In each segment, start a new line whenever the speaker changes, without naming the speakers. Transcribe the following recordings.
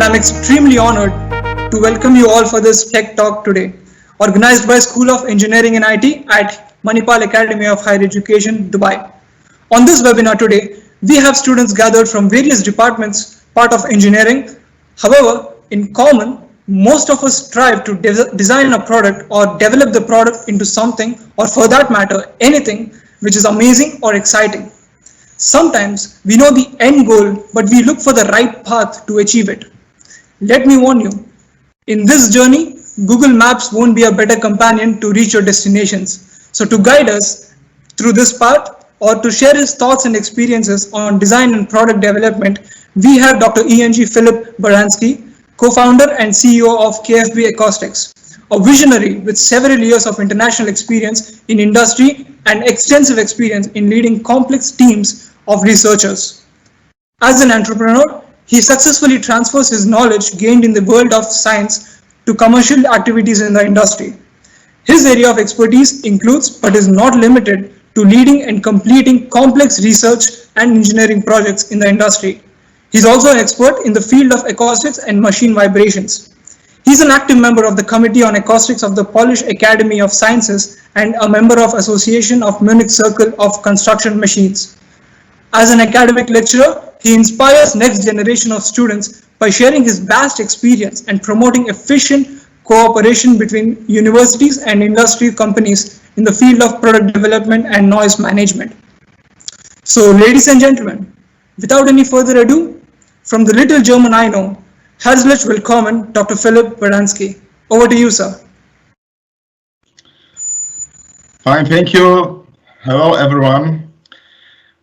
I'm extremely honored to welcome you all for this Tech Talk today, organized by School of Engineering and IT at Manipal Academy of Higher Education, Dubai. On this webinar today, we have students gathered from various departments, part of engineering. However, in common, most of us strive to design a product or develop the product into something, or for that matter, anything which is amazing or exciting. Sometimes we know the end goal, but we look for the right path to achieve it. Let me warn you, in this journey, Google Maps won't be a better companion to reach your destinations. So to guide us through this path or to share his thoughts and experiences on design and product development, we have Dr. Filip Baranski, co-founder and CEO of KFB Acoustics, a visionary with several years of international experience in industry and extensive experience in leading complex teams of researchers. As an entrepreneur, he successfully transfers his knowledge gained in the world of science to commercial activities in the industry. His area of expertise includes, but is not limited to, leading and completing complex research and engineering projects in the industry. He's also an expert in the field of acoustics and machine vibrations. He's an active member of the Committee on Acoustics of the Polish Academy of Sciences and a member of Association of Munich Circle of Construction Machines. As an academic lecturer, he inspires next generation of students by sharing his vast experience and promoting efficient cooperation between universities and industry companies in the field of product development and noise management. So, ladies and gentlemen, without any further ado, from the little German I know, herzlich willkommen, Dr. Filip Baranski. Over to you, sir.
Fine, thank you. Hello, everyone.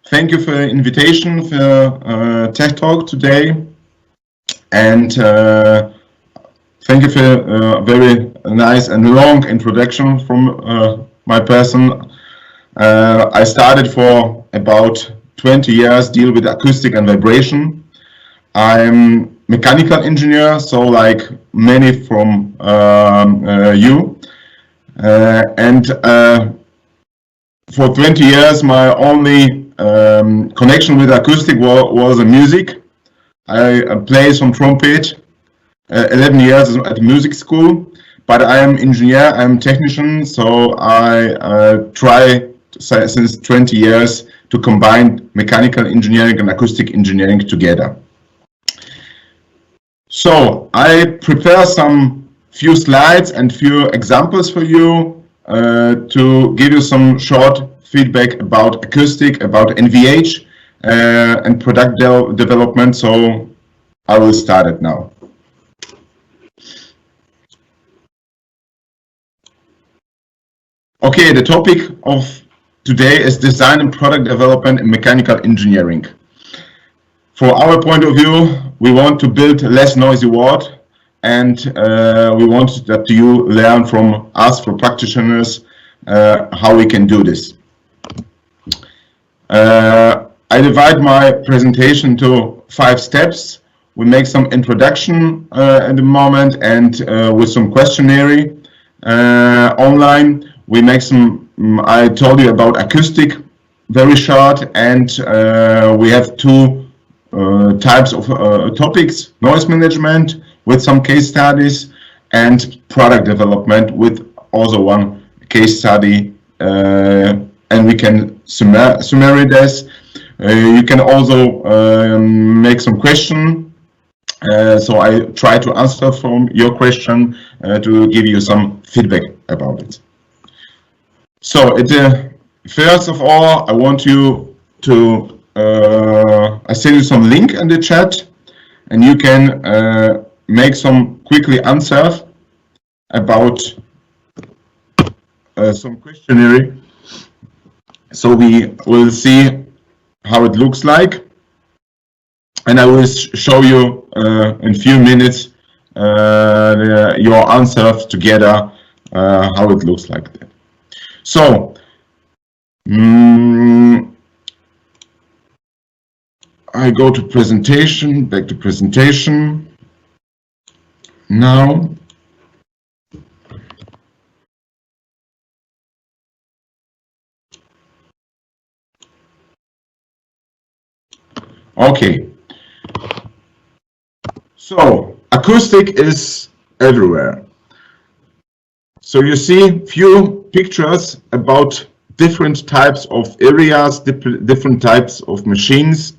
Thank you for the invitation for Tech Talk today, and thank you for a very nice and long introduction from my person. I started for about 20 years deal with acoustic and vibration. I'm mechanical engineer, so like many from you, and for 20 years my only connection with acoustic was the music. I play some trumpet, 11 years at music school, but I am engineer, I'm technician, so I try since 20 years to combine mechanical engineering and acoustic engineering together. So I prepare some few slides and few examples for you to give you some short feedback about acoustic, about NVH and product development. So I will start it now. Okay, the topic of today is design and product development in mechanical engineering. For our point of view, we want to build a less noisy world, and we want that you learn from us, for practitioners, how we can do this. I divide my presentation to 5 steps. We make some introduction in the moment, and with some questionnaire online. We make some, I told you about acoustic, very short, and we have 2 types of topics: noise management with some case studies, and product development with also 1 case study, and we can summary this. You can also make some question, so I try to answer from your question to give you some feedback about it. So first of all, I want you to I send you some link in the chat, and you can make some quickly answers about some questionnaire. So we will see how it looks like, and I will show you in a few minutes your answers together, how it looks like. So I go to presentation, back to presentation now. Okay, So acoustic is everywhere. So you see few pictures about different types of areas, different types of machines.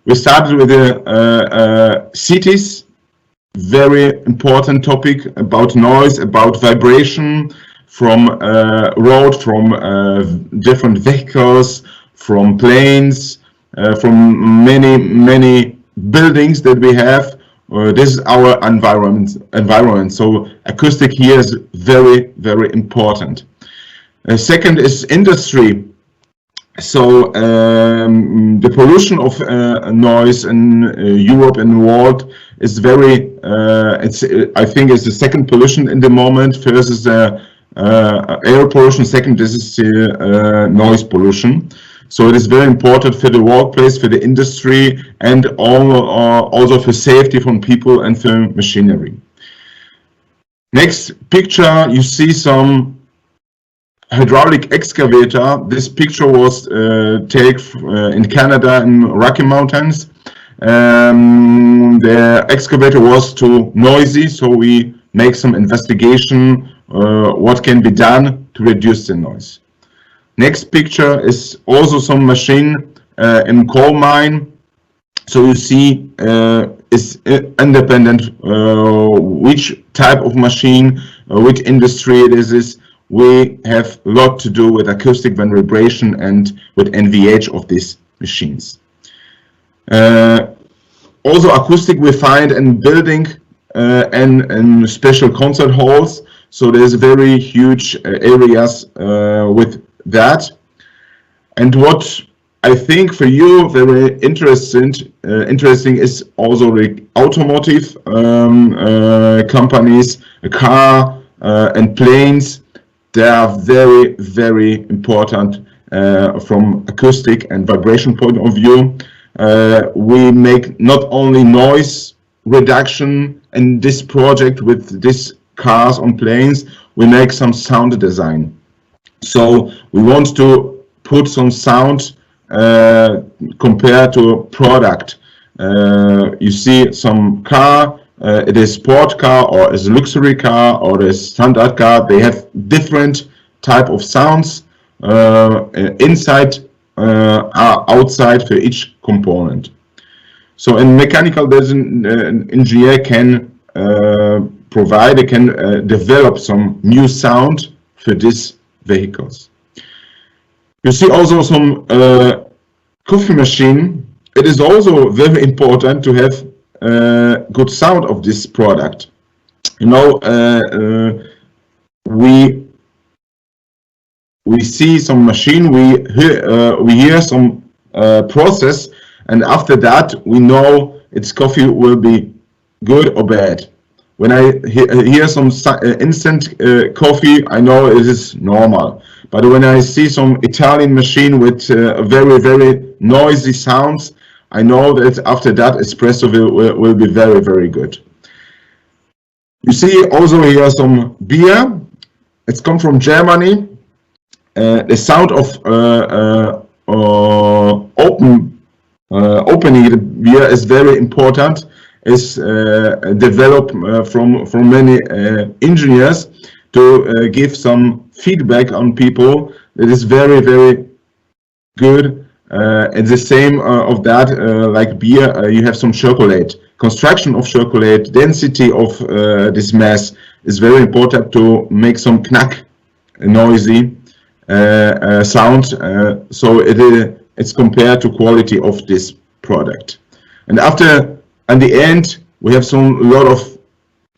We started with the cities, very important topic about noise, about vibration from road, from different vehicles, from planes, from many buildings that we have. This is our environment. So acoustic here is very important. Second is industry. So the pollution of noise in Europe and the world is very. I think it's the second pollution in the moment. First is the air pollution. Second, this is the noise pollution. So it is very important for the workplace, for the industry, and also for safety from people and for machinery. Next picture, you see some hydraulic excavator. This picture was taken in Canada in Rocky Mountains. The excavator was too noisy, so we make some investigation what can be done to reduce the noise. Next picture is also some machine in coal mine. So you see it's independent which type of machine, which industry it is. We have a lot to do with acoustic vibration and with NVH of these machines. Also acoustic we find in building and in special concert halls. So there's very huge areas with that. And what I think for you very interesting is also the automotive companies, a car and planes. They are very important from acoustic and vibration point of view. We make not only noise reduction in this project with these cars on planes, we make some sound design. So we want to put some sound compared to a product. You see some car, it is sport car or is a luxury car or is standard car. They have different type of sounds inside, outside for each component. So in mechanical, there's an engineer can develop some new sound for these vehicles. You see also some coffee machine. It is also very important to have good sound of this product. You know, we see some machine, we hear some process, and after that we know its coffee will be good or bad. When I hear some instant coffee, I know it is normal. But when I see some Italian machine with very noisy sounds, I know that after that espresso will be very good. You see also here some beer. It's come from Germany. The sound of opening the beer is very important. Is developed from many engineers to give some feedback on people. It is very good. It's the same of that like beer. You have some chocolate. Construction of chocolate, density of this mass is very important to make some knack, noisy sound. So it's compared to quality of this product. And at the end, we have a lot of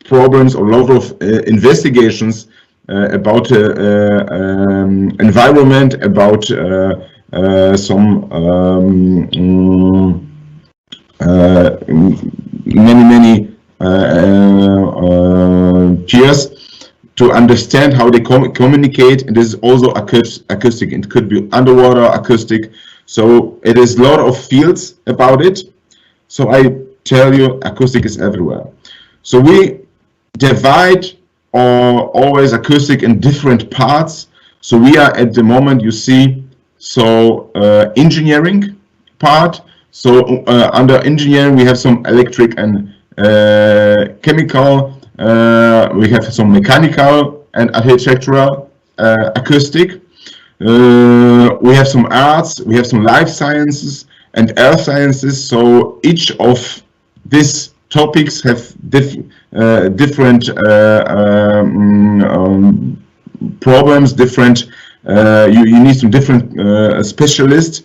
problems, a lot of investigations about environment, about some many peers to understand how they communicate. It is also acoustic. It could be underwater acoustic. So it is a lot of fields about it. So I tell you, acoustic is everywhere. So we divide always acoustic in different parts. So we are at the moment, you see, so engineering part. So under engineering we have some electric and chemical, we have some mechanical and architectural acoustic. We have some arts, we have some life sciences and earth sciences. So each of these topics have different problems, different, you need some different specialists.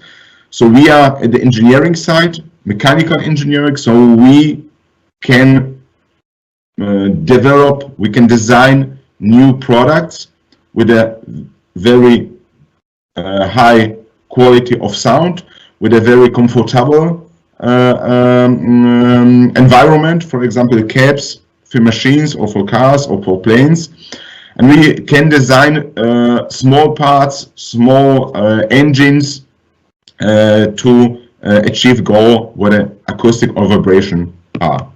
So we are at the engineering side, mechanical engineering, so we can develop, we can design new products with a very high quality of sound, with a very comfortable environment, for example, cabs for machines or for cars or for planes. And we can design small parts, small engines to achieve goal what an acoustic or vibration are.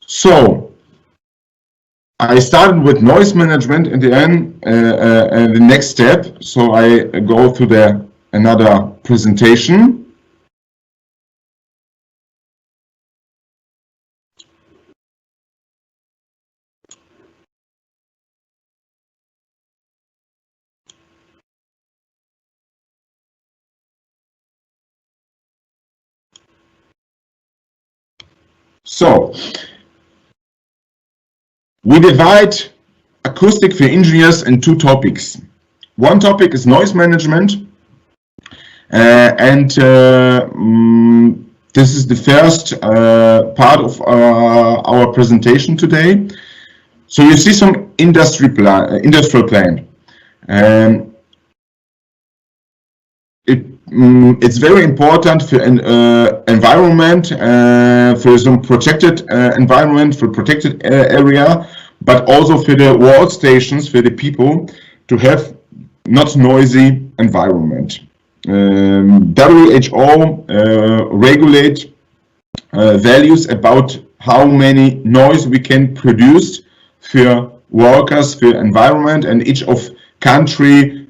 So I started with noise management in the end, the next step. So I go to another presentation. So we divide acoustic for engineers in two topics. One topic is noise management, and this is the first part of our presentation today. So you see some industrial plant. It's very important for an environment, for some protected environment, for protected area, but also for the workstations, for the people to have not noisy environment. WHO regulate values about how many noise we can produce for workers, for environment, and each of country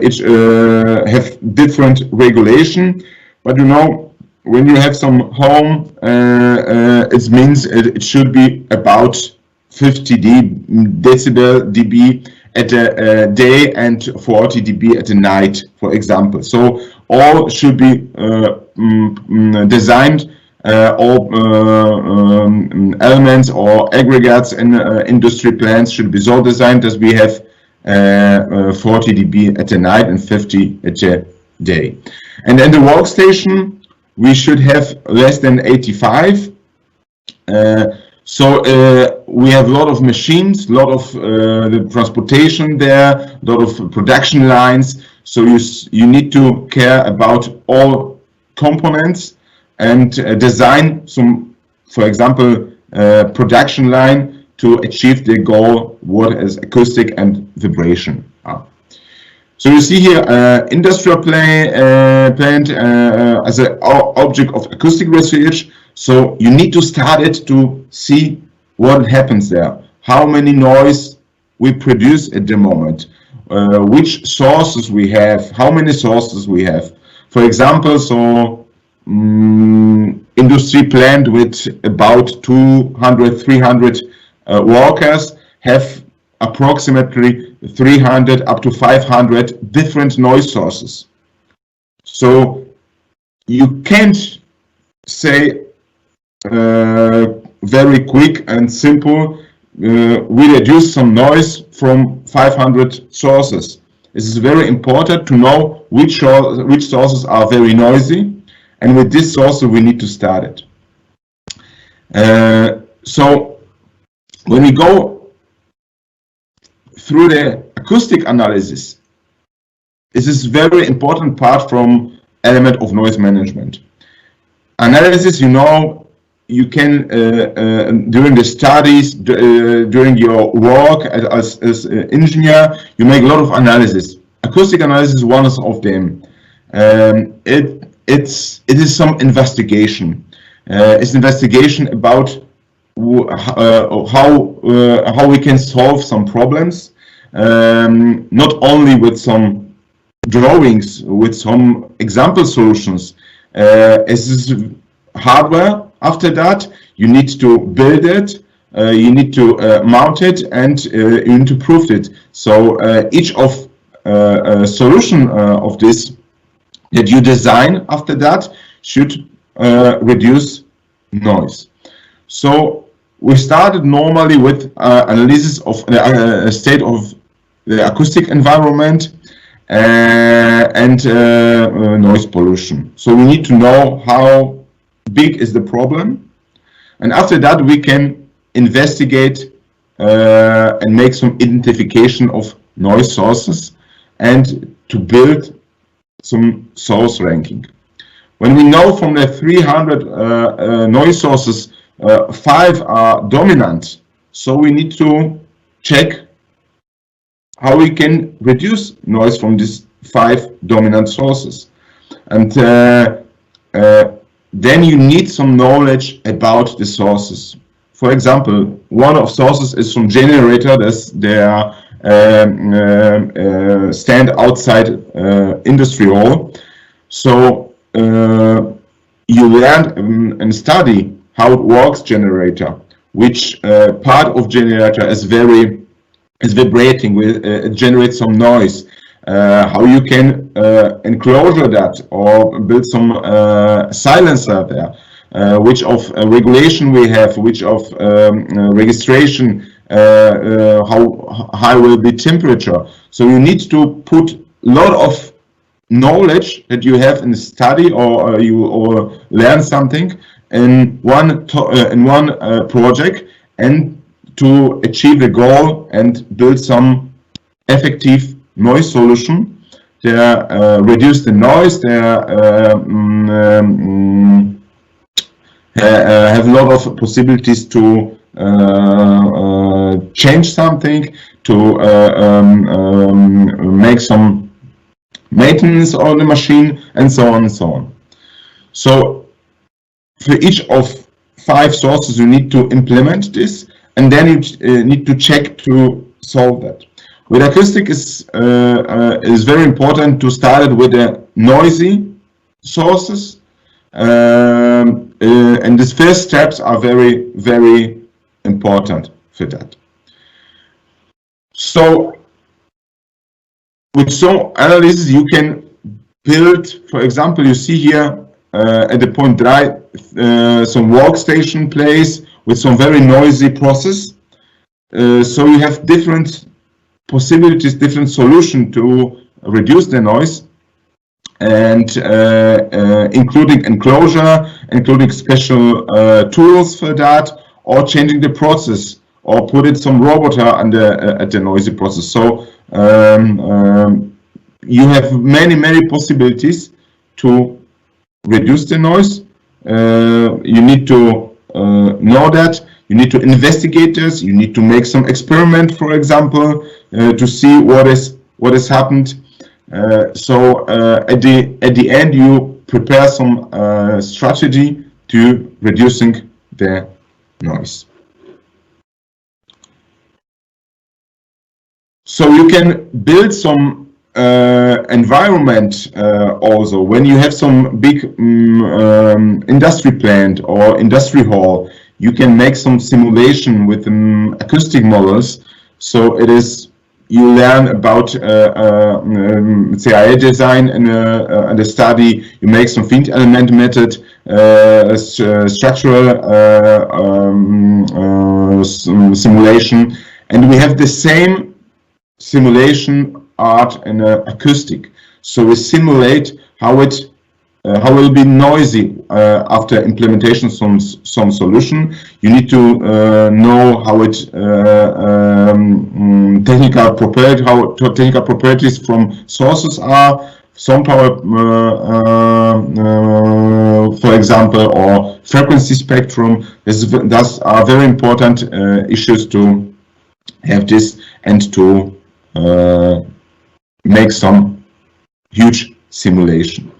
each have different regulation. But you know, when you have some home, it means it should be about 50 dB at a day and 40 dB at a night, for example. So all should be designed, all elements or aggregates in industry plants should be so designed that we have 40 dB at a night and 50 at a day. And in the workstation, we should have less than 85. So we have a lot of machines, a lot of the transportation there, a lot of production lines. So you need to care about all components and design some, for example, production line to achieve the goal, what is acoustic and vibration are. So you see here industrial plant as an object of acoustic research. So you need to start it to see what happens there, how many noise we produce at the moment, which sources we have, how many sources we have. For example, so industry plant with about 200, 300 workers have approximately 300 up to 500 different noise sources. So you can't say very quick and simple, we reduce some noise from 500 sources. It is very important to know which sources are very noisy, and with this source we need to start it. So when we go through the acoustic analysis, this is a very important part from element of noise management. Analysis, you know, you can during the studies, during your work as engineer, you make a lot of analysis. Acoustic analysis is one of them. It is some investigation. It's investigation about how we can solve some problems, not only with some drawings, with some example solutions. It is hardware, After that, you need to build it, you need to mount it, and you need to prove it. So each of solution of this that you design after that should reduce noise. So we started normally with analysis of the state of the acoustic environment and noise pollution. So we need to know how big is the problem, and after that we can investigate and make some identification of noise sources and to build some source ranking. When we know from the 300 noise sources 5 are dominant, so we need to check how we can reduce noise from these 5 dominant sources. And then you need some knowledge about the sources. For example, one of sources is from generator, they are stand outside industry hall. So you learn and study how it works generator, which part of generator is vibrating, it generates some noise, how you can enclosure that or build some silencer there, which of regulation we have, which of registration, how high will be temperature. So you need to put a lot of knowledge that you have in study or you learn something in one project, and to achieve a goal and build some effective noise solution. They reduce the noise, they have a lot of possibilities to change something, to make some maintenance on the machine, and so on and so on. So for each of 5 sources you need to implement this, and then you need to check to solve that. With acoustic is very important to start with the noisy sources, and these first steps are very, very important for that. So with some analysis you can build, for example, you see here at the point 3 some workstation place with some very noisy process. So you have different possibilities, different solutions to reduce the noise, and including enclosure, including special tools for that, or changing the process, or put it some robot at the noisy process. So you have many possibilities to reduce the noise. You need to know that. You need to investigate this. You need to make some experiment, for example, to see what has happened. So at the end, you prepare some strategy to reducing the noise. So you can build some environment also. When you have some big industry plant or industry hall, you can make some simulation with acoustic models. So it is, you learn about CAE design and a study. You make some field element method, structural simulation, and we have the same simulation art in acoustic. So we simulate how it will be noisy after implementation some solution. You need to know how it technical properties from sources are. Some power, for example, or frequency spectrum. Those are very important issues to have this and to make some huge simulation.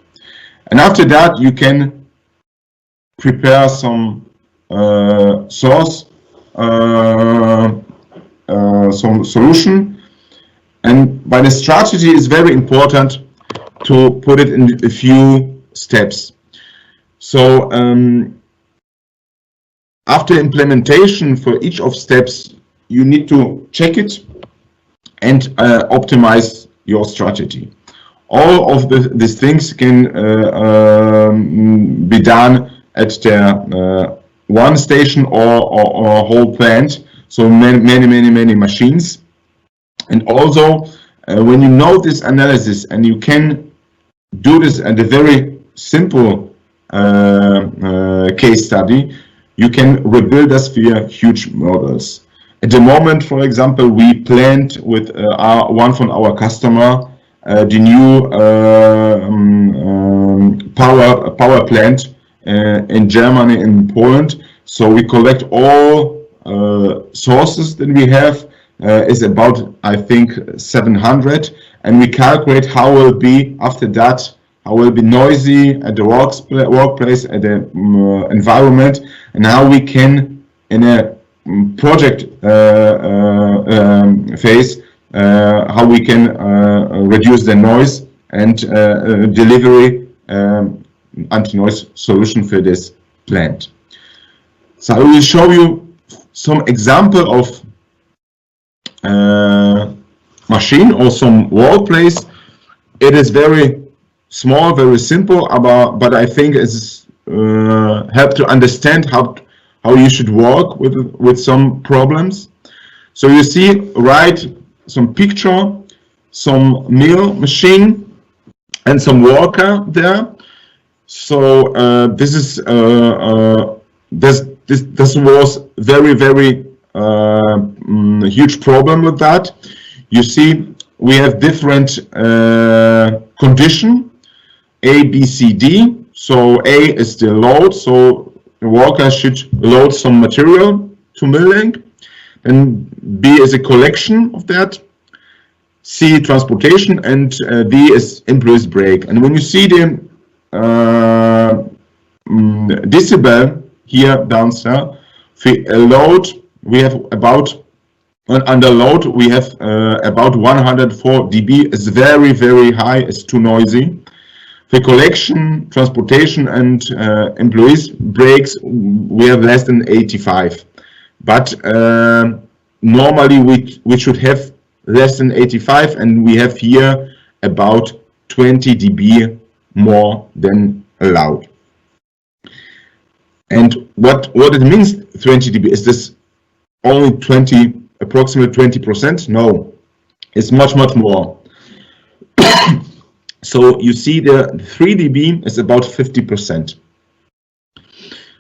And after that, you can prepare some source, some solution. And by the strategy, it's very important to put it in a few steps. So After implementation for each of steps, you need to check it and optimize your strategy. All of these things can be done at the one station or whole plant, so many machines. And also, when you know this analysis and you can do this at a very simple case study, you can rebuild us via huge models. At the moment, for example, we planned with one from our customer the new power plant in Germany and Poland. So we collect all sources that we have. Is about, I think, 700, and we calculate how will be after that, how will be noisy at the workplace, at the environment, and how we can, in a project phase, how we can reduce the noise and delivery anti-noise solution for this plant. So I will show you some example of machine or some workplace. It is very small, very simple, but I think it's help to understand how you should work with some problems. So you see, right, some picture, some mill machine, and some worker there. So this is this was very huge problem with that. You see, we have different condition, A, B, C, D. So A is the load, so the worker should load some material to milling. And B is a collection of that. C, transportation, and D is employee's break. And when you see the decibel here downstairs, for a load, we have about, under load, we have about 104 dB. It's very high, it's too noisy. For collection, transportation, and employees breaks, we have less than 85. But normally we should have less than 85, and we have here about 20 dB more than allowed. And what it means, 20 dB, is this only approximately 20%? No, it's much more. So you see the 3 dB is about 50%.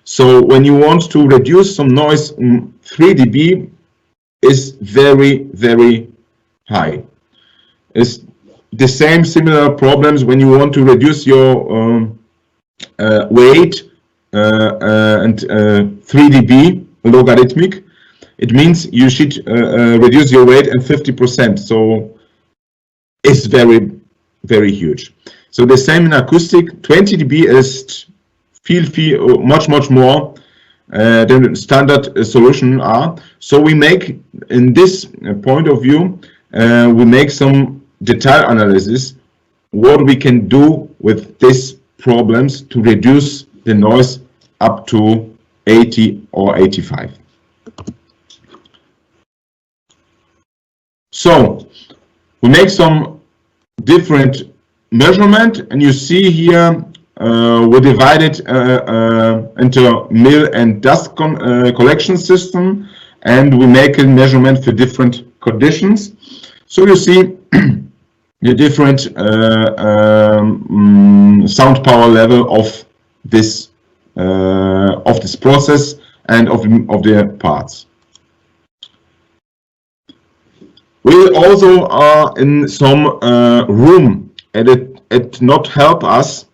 So when you want to reduce some noise, 3 dB is very high. It's the same similar problems when you want to reduce your weight and 3 dB logarithmic. It means you should reduce your weight and 50%. So it's very huge. So the same in acoustic, 20 dB is feel much more than the standard solution are. So we make, in this point of view, we make some detail analysis what we can do with these problems to reduce the noise up to 80 or 85. So we make some different measurement, and you see here we divide it into mill and dust collection system, and we make a measurement for different conditions. So you see the different sound power level of this process and of the parts. We also are in some room, and it not help us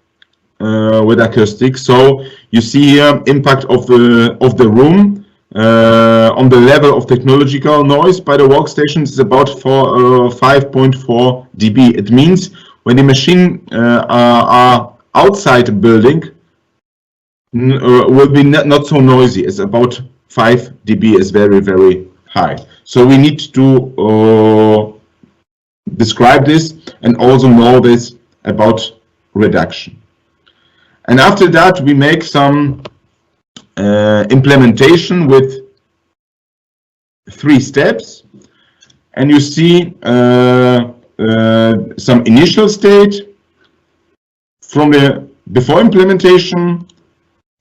with acoustics. So you see here impact of the room on the level of technological noise by the workstations is about 5.4 dB. It means when the machine are outside the building, will be not so noisy. It's about 5 dB is very high. So we need to describe this and also know this about reduction. And after that, we make some implementation with 3 steps, and you see some initial state from the before implementation.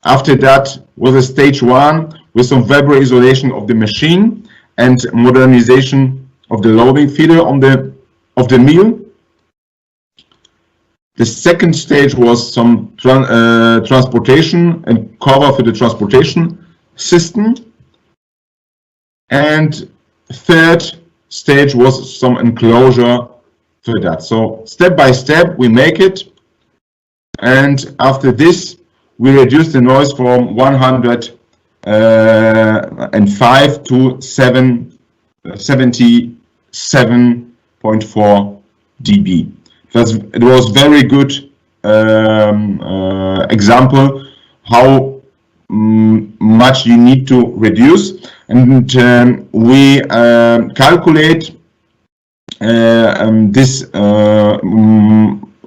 After that was a stage 1 with some vibro isolation of the machine and modernization of the loading feeder of the mill. The second stage was some transportation and cover for the transportation system. And third stage was some enclosure for that. So step by step we make it. And after this, we reduce the noise from 105 to 77.4 dB. It was very good example how much you need to reduce, and we calculate this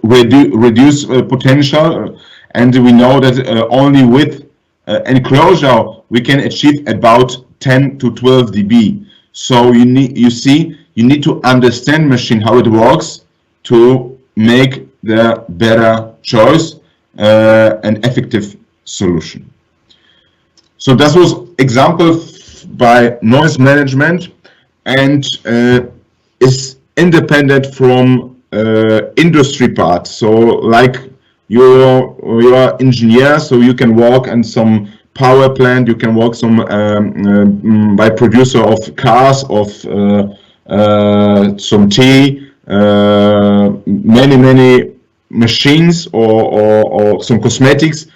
reduce potential, and we know that only with enclosure we can achieve about 10 to 12 dB. So you need to understand machine, how it works, to make the better choice and effective solution. So that was example by noise management, and is independent from industry part. So like you're engineer, so you can work in some power plant, you can work some by producer of cars, of some tea, many machines, or some cosmetics.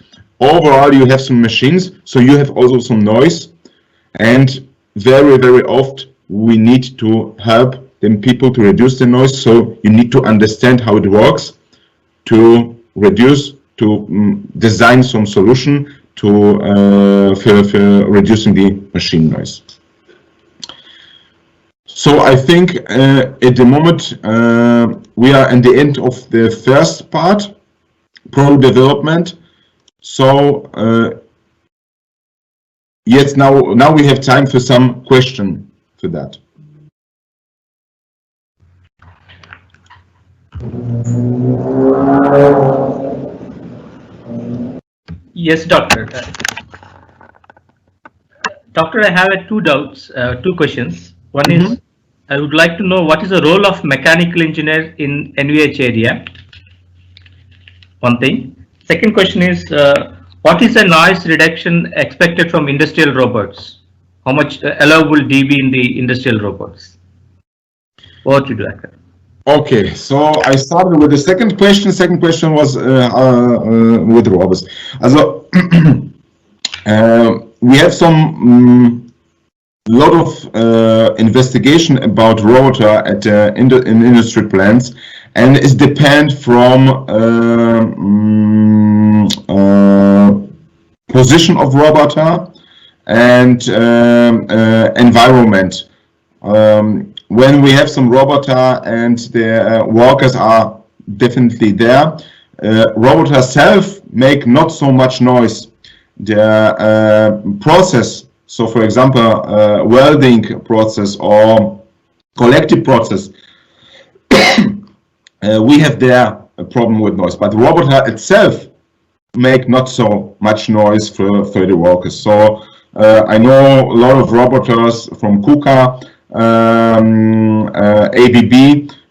Overall you have some machines, so you have also some noise, and very often we need to help them people to reduce the noise. So you need to understand how it works to reduce, to design some solution to for reducing the machine noise. So I think at the moment we are at the end of the first part, product development. So yes, now we have time for some question for that.
Yes, doctor. Doctor, I have two doubts, two questions. One is, I would like to know what is the role of mechanical engineer in NVH area. One thing. Second question is, what is the noise reduction expected from industrial robots? How much allowable dB in the industrial robots? Over to you, doctor.
Okay, so I started with the second question. Second question was with robots. Also, we have some lot of investigation about roboter at in industry plants, and it depends from position of roboter and environment. When we have some roboter and the workers are definitely there, roboter self make not so much noise. The process, so for example, welding process or collective process, we have there a problem with noise, but the roboter itself make not so much noise for the workers. So I know a lot of roboters from KUKA, ABB,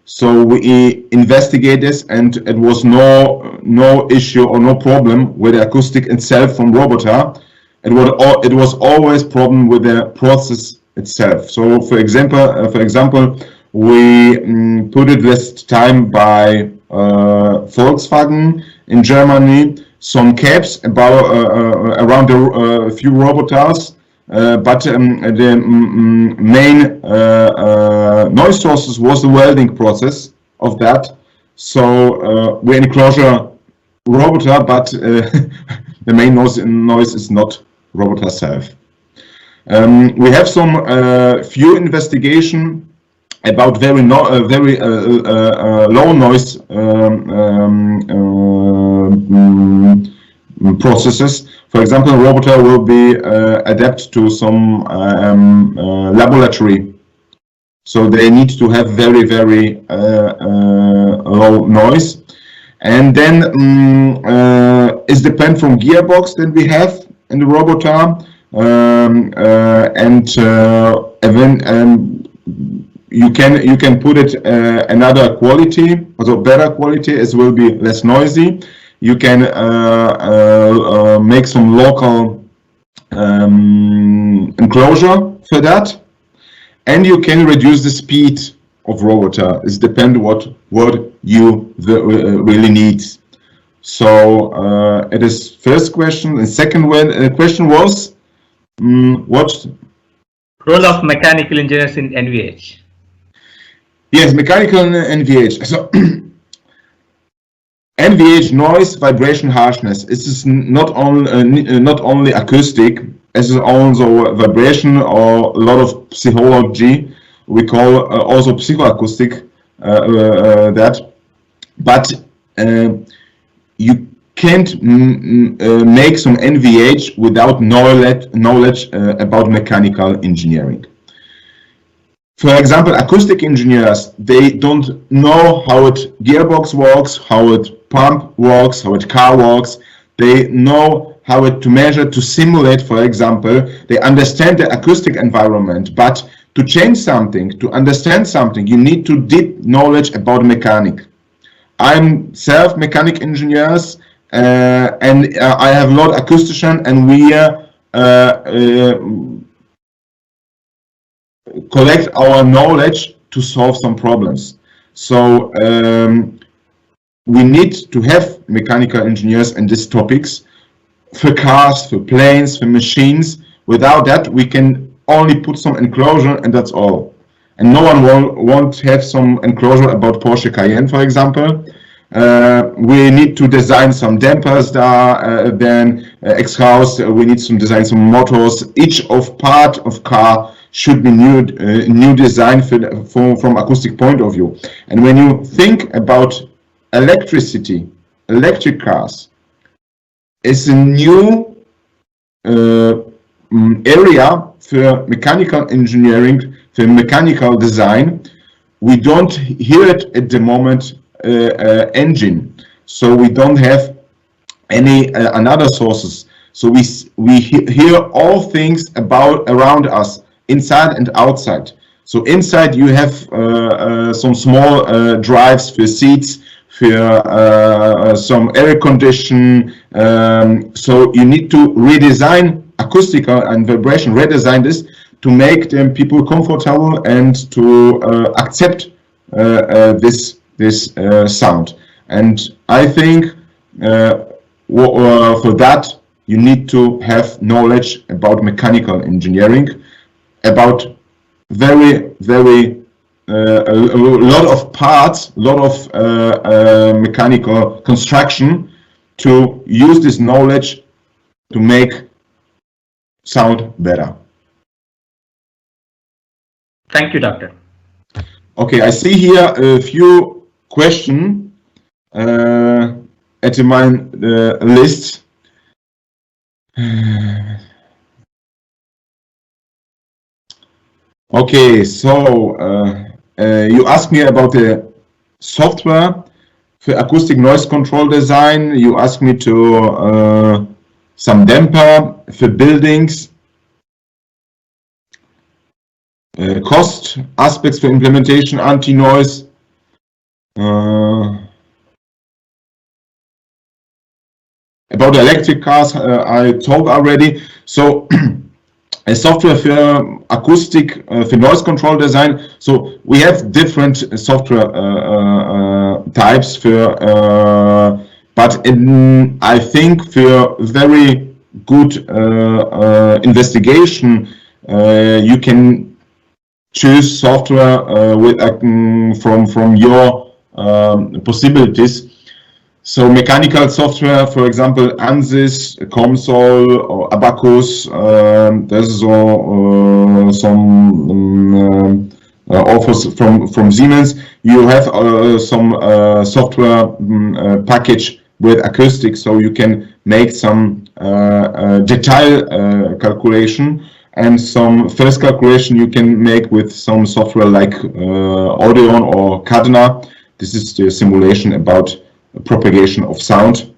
so we investigate this, and it was no issue or no problem with the acoustic itself from roboter. It was always problem with the process itself. So for example, we put it this time by Volkswagen in Germany, some caps about around a few roboters. But the main noise sources was the welding process of that. So we enclosure roboter, but the main noise is not roboter self. We have some few investigation about very low noise processes. For example, a roboter will be adapted to some laboratory. So they need to have very, very low noise. And then it depends from gearbox that we have in the roboter. You can put it another quality, also better quality, as will be less noisy. You can make some local enclosure for that, and you can reduce the speed of roboter. It depends what you really need. So it is first question. The second question was what
role of mechanical engineers in NVH?
Yes, mechanical NVH. So NVH, noise, vibration, harshness. This is not only acoustic. It is also vibration, or a lot of psychology. We call also psychoacoustic that. But you can't make some NVH without knowledge about mechanical engineering. For example, acoustic engineers, they don't know how a gearbox works, how a pump works, how a car works. They know how to measure, to simulate, for example. They understand the acoustic environment, but to change something, to understand something, you need to deep knowledge about mechanic. I'm self-mechanic engineers, and I have a lot of acoustician, and we collect our knowledge to solve some problems. So we need to have mechanical engineers in these topics for cars, for planes, for machines. Without that, we can only put some enclosure, and that's all. And no one won't have some enclosure about Porsche Cayenne, for example. We need to design some dampers there, then exhaust. We need to design some motors. Each of part of car should be new design from acoustic point of view. And when you think about electricity, electric cars, it's a new area for mechanical engineering, for mechanical design. We don't hear it at the moment engine, so we don't have any another sources. So we hear all things around us, inside and outside. So inside you have some small drives for seats, for some air condition. So you need to redesign acoustical and vibration, redesign this to make them people comfortable and to accept this sound. And I think for that you need to have knowledge about mechanical engineering, about very a lot of parts, a lot of mechanical construction, to use this knowledge to make sound better.
Thank you, Doctor.
Okay, I see here a few questions at my list. Okay, so you asked me about the software for acoustic noise control design. You asked me to some damper for buildings, cost aspects for implementation, anti-noise. About electric cars, I told already. So a software for acoustic, for noise control design. So we have different software types for, but I think for very good investigation, you can choose software with from your possibilities. So mechanical software, for example, ANSYS, COMSOL, or Abacus. There's some offers from Siemens. You have some software package with acoustics, so you can make some detail calculation, and some first calculation you can make with some software like Audion or Cadena. This is the simulation about propagation of sound.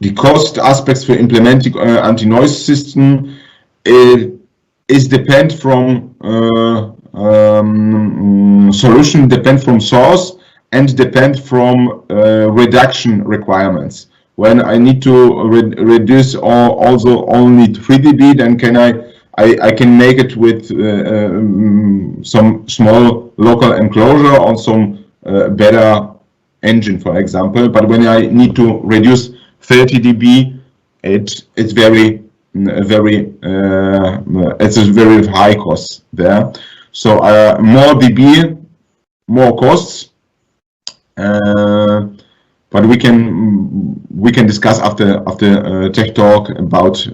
The cost aspects for implementing anti-noise system is depend from solution, depend from source, and depend from reduction requirements. When I need to reduce also only 3 dB, then I can make it with some small local enclosure on some better engine, for example. But when I need to reduce 30 dB, it's very it's a very high cost there. So more dB, more costs. But we can discuss after tech talk about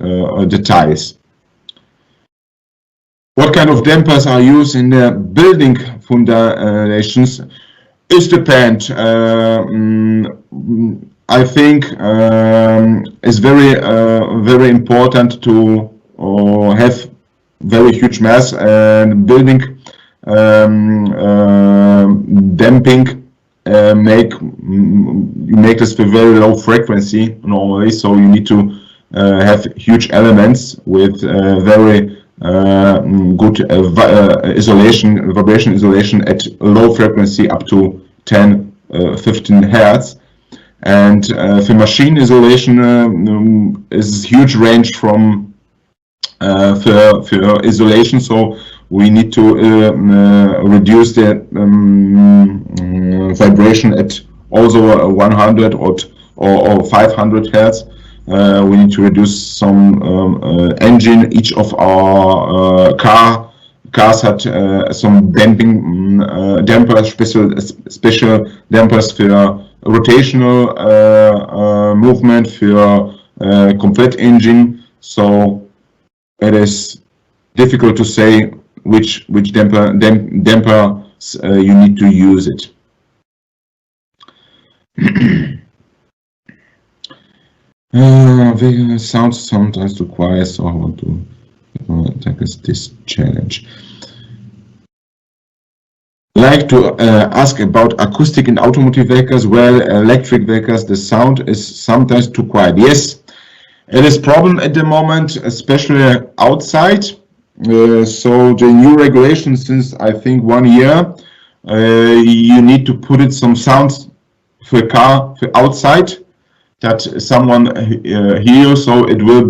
details. What kind of dampers are used in the building foundations? It depends. I think it's very important to have very huge mass and building damping. You make this with very low frequency normally, so you need to have huge elements with very good isolation, vibration isolation at low frequency up to 10-15 Hertz. And for machine isolation is huge range from for isolation, so we need to reduce the vibration at also 100 or 500 Hertz. We need to reduce some engine. Each of our cars had some damping dampers, special dampers for rotational movement, for complete engine. So it is difficult to say which damper you need to use it. Sounds sometimes too quiet, so I want to tackle this challenge. Like to ask about acoustic in automotive vehicles. Well, electric vehicles, the sound is sometimes too quiet. Yes, it is a problem at the moment, especially outside. So the new regulation since I think 1 year, you need to put it some sounds for a car for outside that someone hears, so it will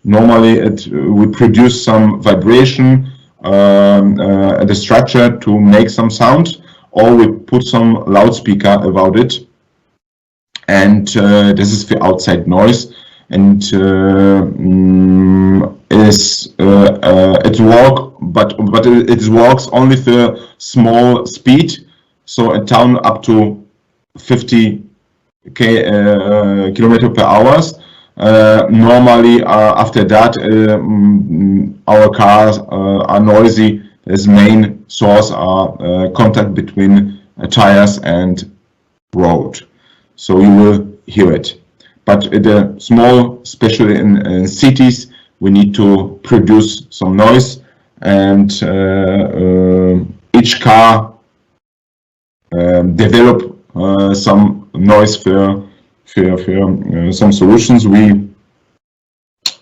normally it will produce some vibration the structure to make some sound, or we put some loudspeaker about it, and this is for outside noise. And it works only for small speed, so a town up to 50 kilometer per hour. Normally after that our cars are noisy. As main source are contact between tires and road, so you will hear it. But at the small, especially in cities, we need to produce some noise, and each car develop some noise for some solutions. We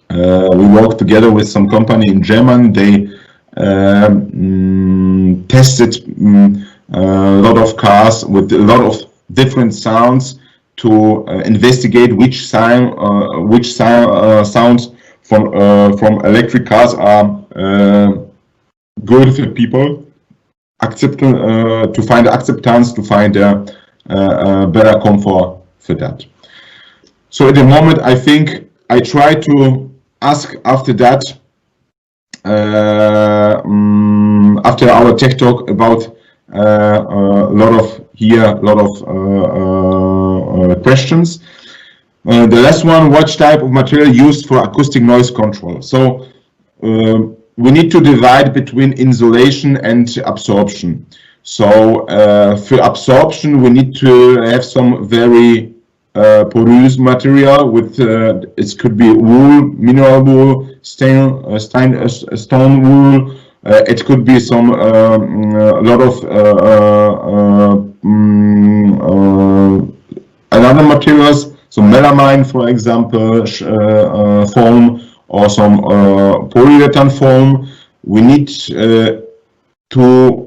work together with some company in Germany. They tested a lot of cars with a lot of different sounds to investigate which sounds from electric cars are good for people, to find acceptance, to find better comfort for that. So at the moment, I think I try to ask after that, after our tech talk, about a lot of questions. The last one: what type of material used for acoustic noise control? So we need to divide between insulation and absorption. So for absorption, we need to have some very porous material with it could be wool, mineral wool, stone wool. It could be some a lot of another materials, so melamine, for example, foam, or some polyurethane foam. We need to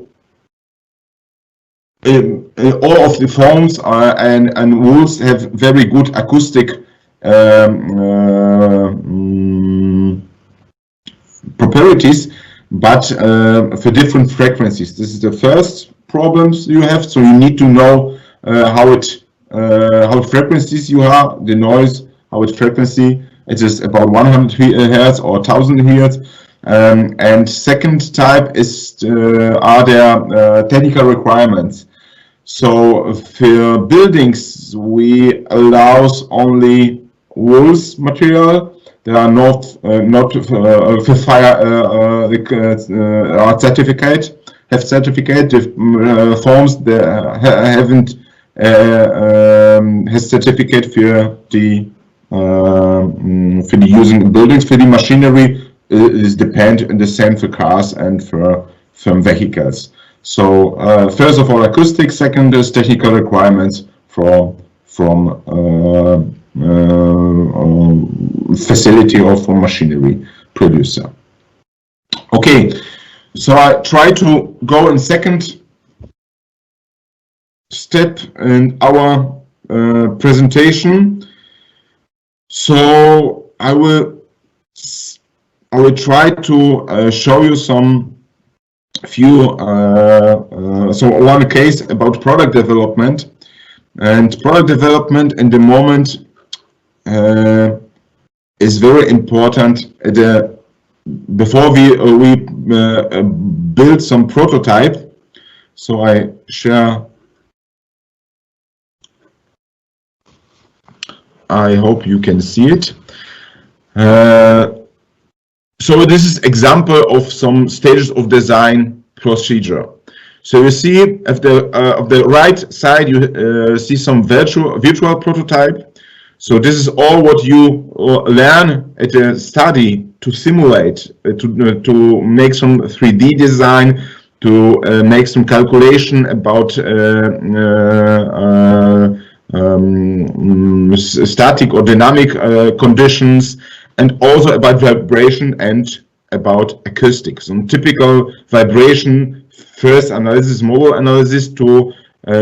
all of the foams and wools have very good acoustic properties, but for different frequencies. This is the first problems you have. So you need to know how frequencies you have, the noise, how its frequency. It is about 100 Hertz or 1000 Hertz. And second type is are there technical requirements. So for buildings, we allows only wools material. They are not for fire are certificate. Have certificate. The forms that haven't has certificate for the using buildings. For the machinery is depend on the same for cars and for vehicles. So first of all, acoustic. Second is technical requirements from facility or from machinery producer. Okay, so I try to go in second step in our presentation. So I will try to show you some few so one case about product development. And product development in the moment is very important. Before we build some prototype. So I share. I hope you can see it. So this is example of some stages of design procedure. So you see at the right side you see some virtual prototype. So this is all what you learn at a study to simulate, to make some 3D design, to make some calculation about static or dynamic conditions, and also about vibration and about acoustics. Some typical vibration, first analysis, model analysis to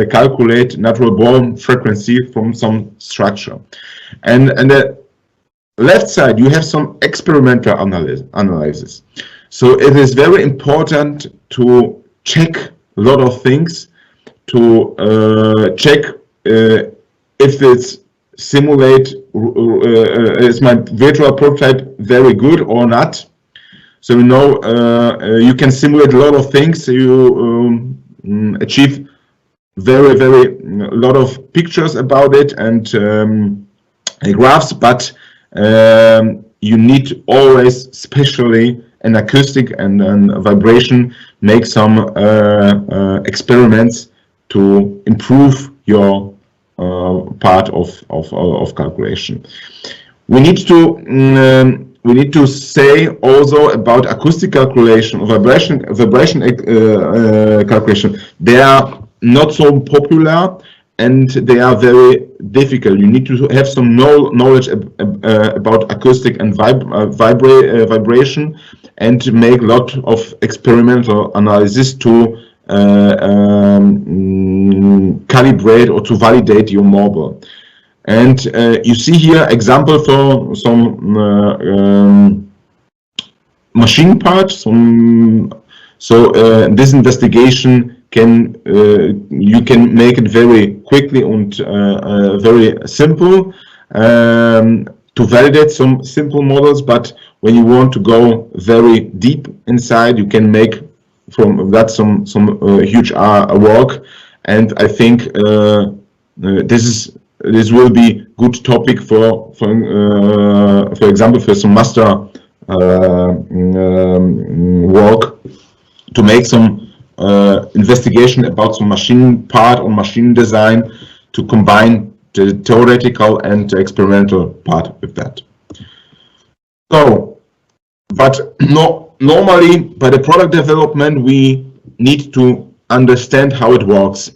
calculate natural born frequency from some structure. And on the left side, you have some experimental analysis. So it is very important to check a lot of things, to check if it's simulate, is my virtual prototype very good or not. So you know you can simulate a lot of things. You achieve very a lot of pictures about it and graphs, but you need always, especially in acoustic and vibration, make some experiments to improve your part of calculation. We need to say also about acoustic calculation or vibration calculation. They are not so popular and they are very difficult. You need to have some knowledge about acoustic and vibration, and to make a lot of experimental analysis to calibrate or to validate your model. And you see here example for some machine parts. So this investigation you can make it very quickly and very simple to validate some simple models. But when you want to go very deep inside, you can make from that some huge work. And I think this will be good topic for example, for some master work, to make some investigation about some machine part or machine design to combine the theoretical and the experimental part with that. So, but normally by the product development we need to understand how it works.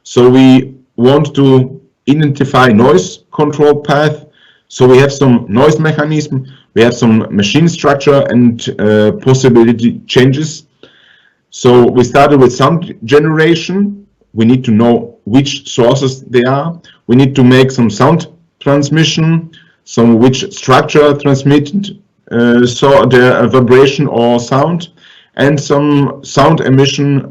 So we want to identify noise control path. So we have some noise mechanism, we have some machine structure and possibility changes. So we started with sound generation. We need to know which sources they are. We need to make some sound transmission, some which structure transmitted so the vibration or sound, and some sound emission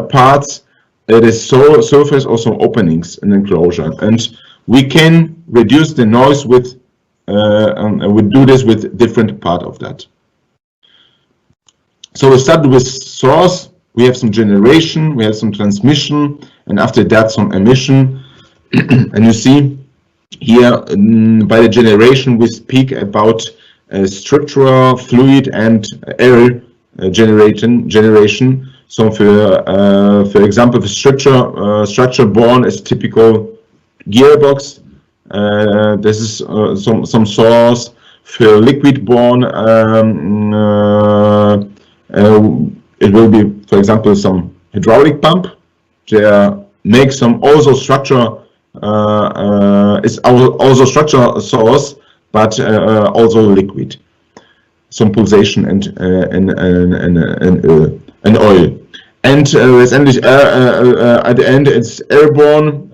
parts at the surface or some openings and enclosure. And we can reduce the noise with we do this with different part of that. So we started with source, we have some generation, we have some transmission, and after that some emission. And you see here by the generation we speak about structural, fluid and air generation. So for example, the structure born is typical gearbox. This is some source. For liquid born, it will be, for example, some hydraulic pump. They make some also structure. It's also structure source, but also liquid. Some pulsation and oil. And letztendlich at the end it's airborne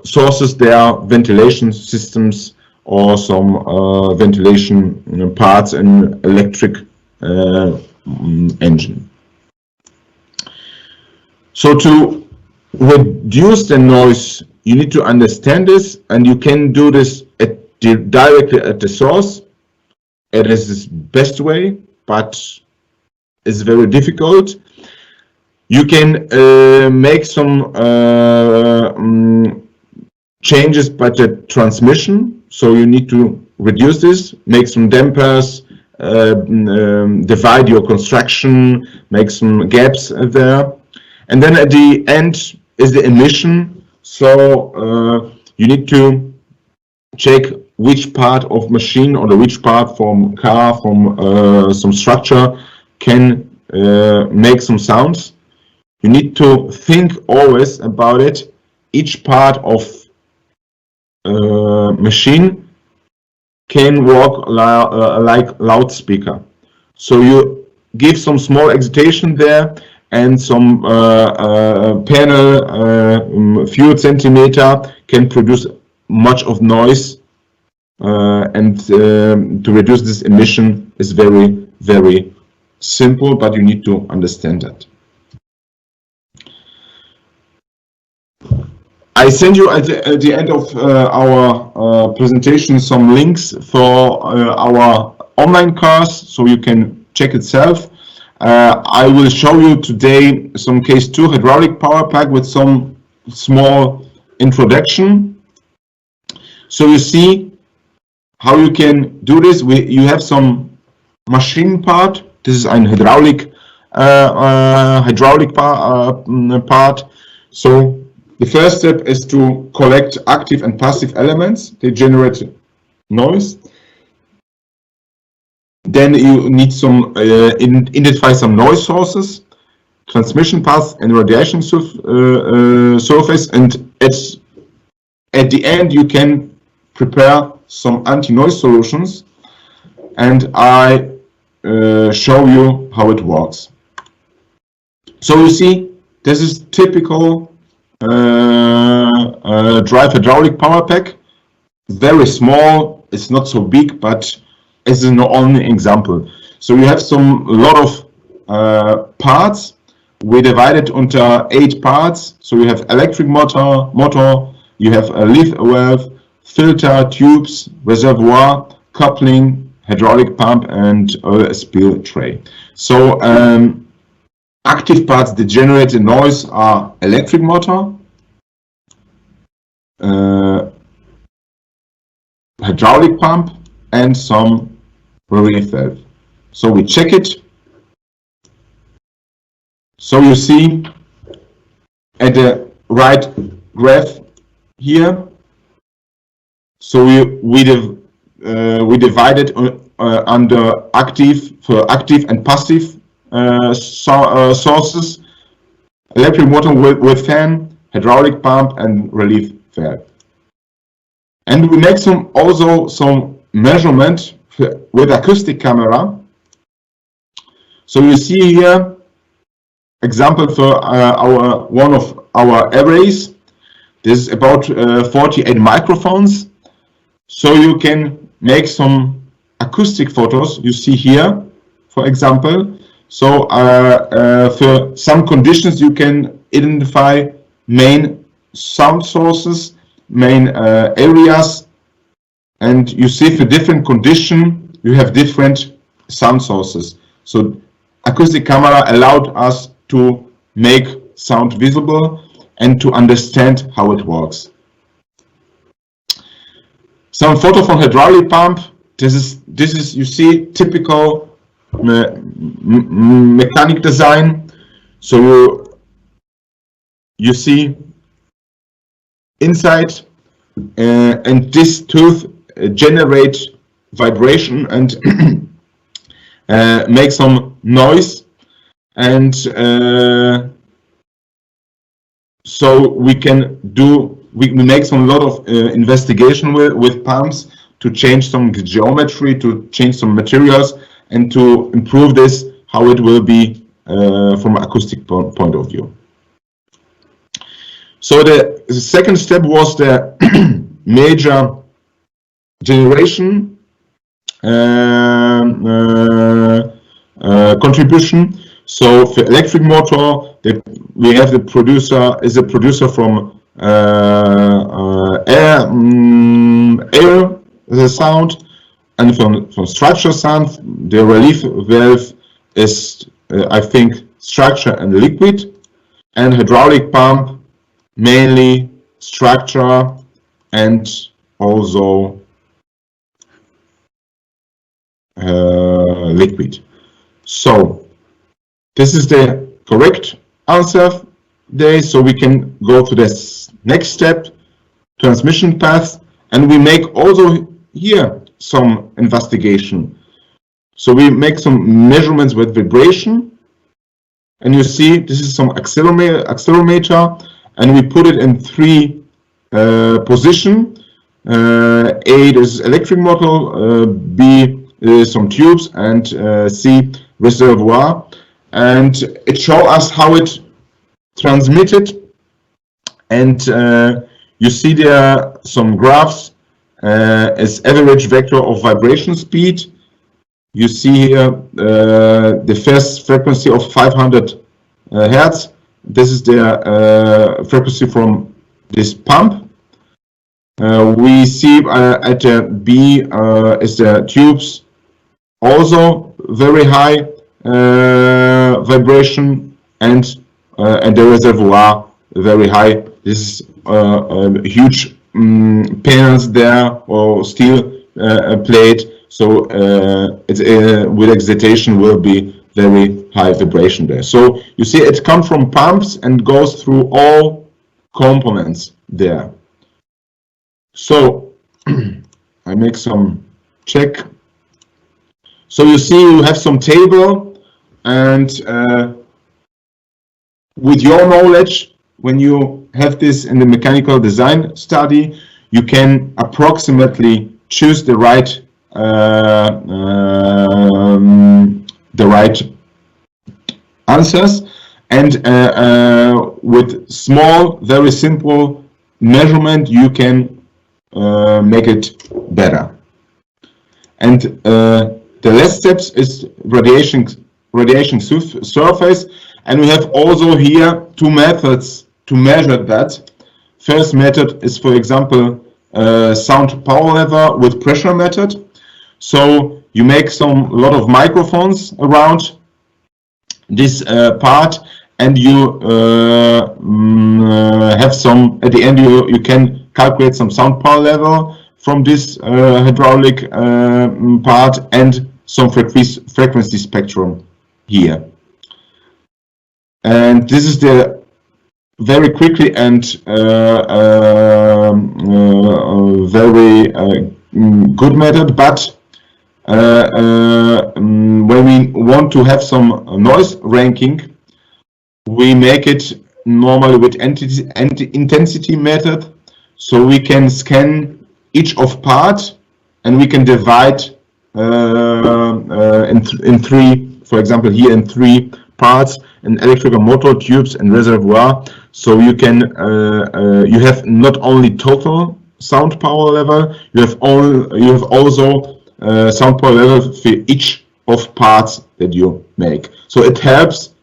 sources. There are ventilation systems or some ventilation parts in electric engine. So to reduce the noise, you need to understand this, and you can do this directly at the source. It is the best way, but it's very difficult. You can make some changes by the transmission. So you need to reduce this, make some dampers, divide your construction, make some gaps there. And then at the end is the emission. So you need to check which part of machine or which part from car, from some structure can make some sounds. You need to think always about it. Each part of machine can work like loudspeaker. So you give some small excitation there, and some panel, few centimeter, can produce much of noise. And to reduce this emission is very, very simple, but you need to understand that. I send you at the end of our presentation some links for our online course, so you can check itself. I will show you today some case 2 hydraulic power pack with some small introduction. So you see how you can do this. You have some machine part. This is an hydraulic part. So the first step is to collect active and passive elements. They generate noise. Then you need some identify some noise sources, transmission paths, and radiation surface. And at the end, you can prepare some anti-noise solutions. And I show you how it works. So you see, this is typical drive hydraulic power pack. Very small, it's not so big, but it's an only example. So you have a lot of parts. We divide it into 8 parts. So you have electric motor, you have a leaf valve, filter, tubes, reservoir, coupling, hydraulic pump, and a spill tray. So active parts that generate the noise are electric motor, hydraulic pump, and some relief valve. So we check it. So you see at the right graph here, so we divided under active and passive sources, electric motor with fan, hydraulic pump, and relief valve. And we make also some measurement with acoustic camera. So you see here example for one of our arrays. This is about 48 microphones. So you can make some acoustic photos. You see here, for example. So for some conditions, you can identify main sound sources, main areas, and you see for different condition, you have different sound sources. So acoustic camera allowed us to make sound visible and to understand how it works. Some photo from hydraulic pump. This is you see typical mechanic design. So you see inside, and this tooth generates vibration and make some noise, and so we make some lot of investigation with pumps to change some geometry, to change some materials, and to improve this how it will be from an acoustic point of view. So the second step was the major generation contribution. So for electric motor, we have the producer is a producer from air the sound, and from structure sound, the relief valve is I think structure and liquid, and hydraulic pump mainly structure and also liquid. So this is the correct answer there. So we can go to this next step, transmission path, and we make also here some investigation. So we make some measurements with vibration, and you see this is some accelerometer, and we put it in three position. A is electric motor, B is some tubes, and C reservoir, and it shows us how it transmitted. And you see there some graphs as average vector of vibration speed. You see here the first frequency of 500 hertz. This is the frequency from this pump. We see at the B is the tubes, also very high vibration, and the reservoir very high. This is huge panels there, or steel plate. So it's with excitation will be very high vibration there. So you see it comes from pumps and goes through all components there. So I make some check. So you see you have some table, and with your knowledge, when you have this in the mechanical design study, you can approximately choose the right answers, and with small, very simple measurement, you can make it better. And the last steps is radiation surface, and we have also here two methods to measure that. First method is, for example, sound power level with pressure method. So you make lot of microphones around this part, and you have some, at the end you can calculate some sound power level from this hydraulic part, and some frequency spectrum here. And this is the very quickly and very good method. But when we want to have some noise ranking, we make it normally with intensity method, so we can scan each of part and we can divide in three, for example here in 3 parts, in electrical motor, tubes and reservoir. So you can you have not only total sound power level, you have also sound power level for each of parts that you make. So it helps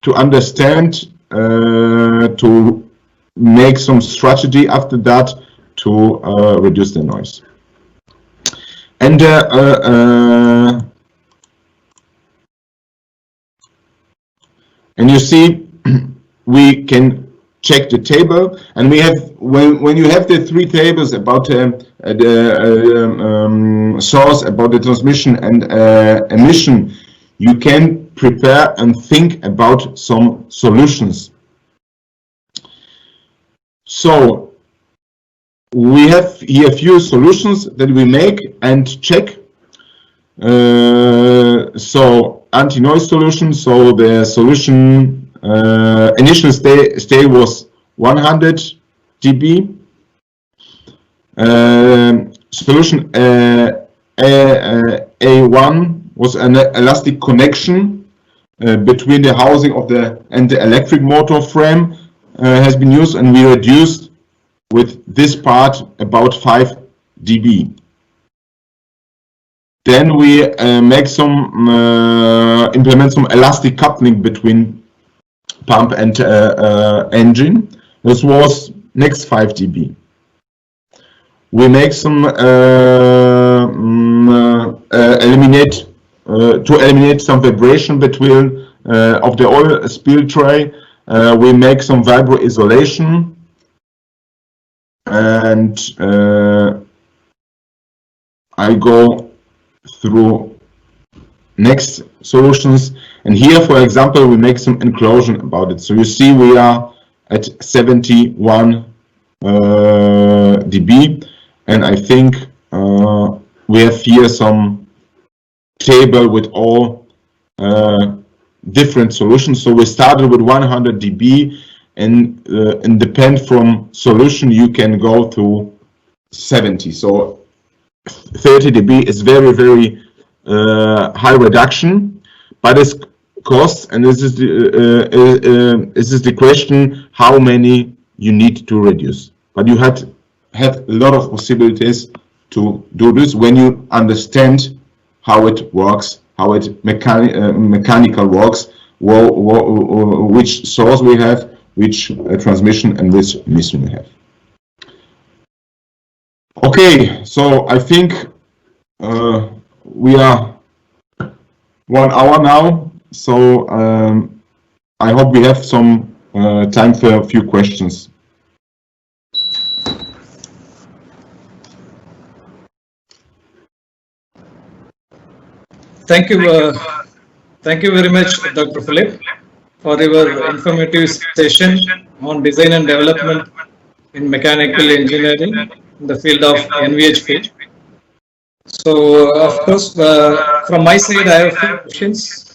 to understand, to make some strategy after that to reduce the noise. And you see, we can check the table, and we have, when you have the 3 tables about the source, about the transmission and emission, you can prepare and think about some solutions. So we have here a few solutions that we make and check. So anti-noise solution. So the solution initial stay was 100 dB. Solution A1 was an elastic connection between the housing of the electric motor frame has been used, and we reduced with this part about 5 dB. Then we make some implement some elastic coupling between pump and engine. This was next 5 dB. We make some eliminate some vibration between of the oil spill tray. We make some vibro isolation, and I go through next solutions, and here, for example, we make some enclosure about it. So you see we are at 71 dB, and I think we have here some table with all different solutions. So we started with 100 dB, and depend from solution you can go to 70. So 30 dB is very, very high reduction, but it's costs, and this is the question how many you need to reduce. But you have a lot of possibilities to do this when you understand how it works, how it mechanical works, which source we have, which transmission and which emission we have. Okay, so I think we are 1 hour now, so I hope we have some time for a few questions.
Thank you very much, Dr. Filip, for your informative session on design and development in mechanical engineering in the field of NVHP. So, of course, from my side, I have a few questions.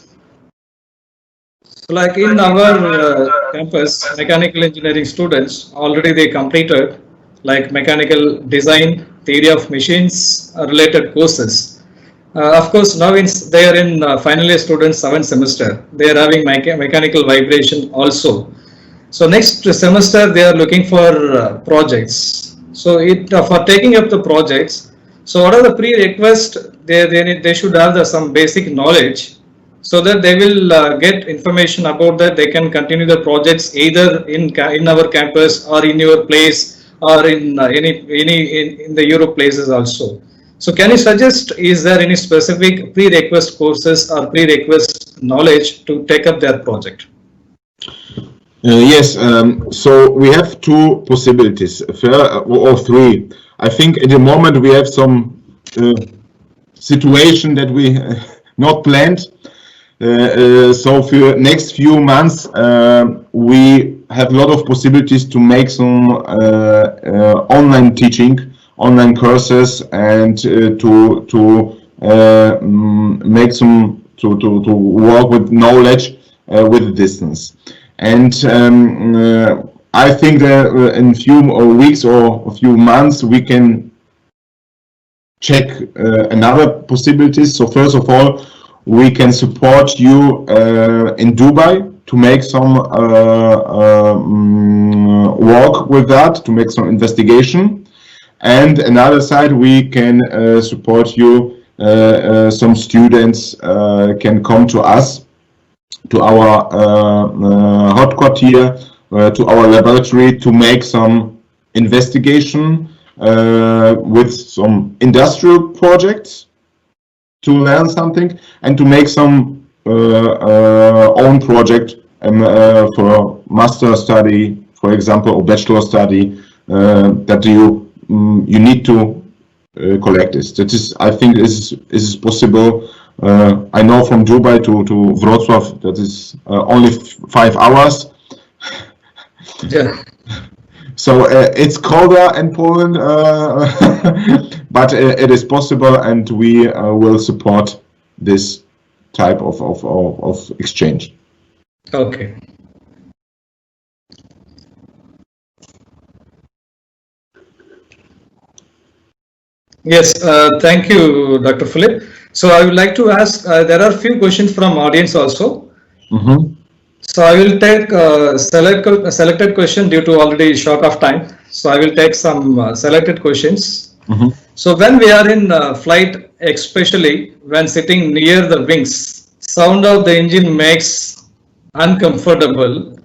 So, like in our campus, mechanical engineering students already they completed like mechanical design, theory of machines, related courses. Of course, now they are in final year students 7th semester. They are having mechanical vibration also. So next semester they are looking for projects. So for taking up the projects, so what are the prerequisites? They should have some basic knowledge, so that they will get information about that. They can continue the projects either in our campus or in your place or in in the Europe places also. So can you suggest, is there any specific prerequisite courses or prerequisite knowledge to take up their project?
Yes, so we have 2 possibilities, or 3. I think at the moment we have some situation that we not planned. So for next few months, we have a lot of possibilities to make some online teaching, online courses, and to make some to work with knowledge with distance. And I think that in few weeks or a few months we can check another possibilities. So first of all, we can support you in Dubai to make some work with that, to make some investigation. And another side, we can support you. Some students can come to us, to our headquarters, to our laboratory, to make some investigation with some industrial projects, to learn something, and to make some own project for master study, for example, or bachelor study, that you need to collect this. That is, I think, is possible. I know from Dubai to Wrocław, that is only 5 hours.
Yeah.
So it's colder in Poland, but it is possible, and we will support this type of exchange.
Okay. Yes, thank you, Dr. Filip. So I would like to ask, there are a few questions from audience also.
Mm-hmm.
So I will take selected question due to already short of time. So I will take some selected questions.
Mm-hmm.
So when we are in flight, especially when sitting near the wings, sound of the engine makes uncomfortable.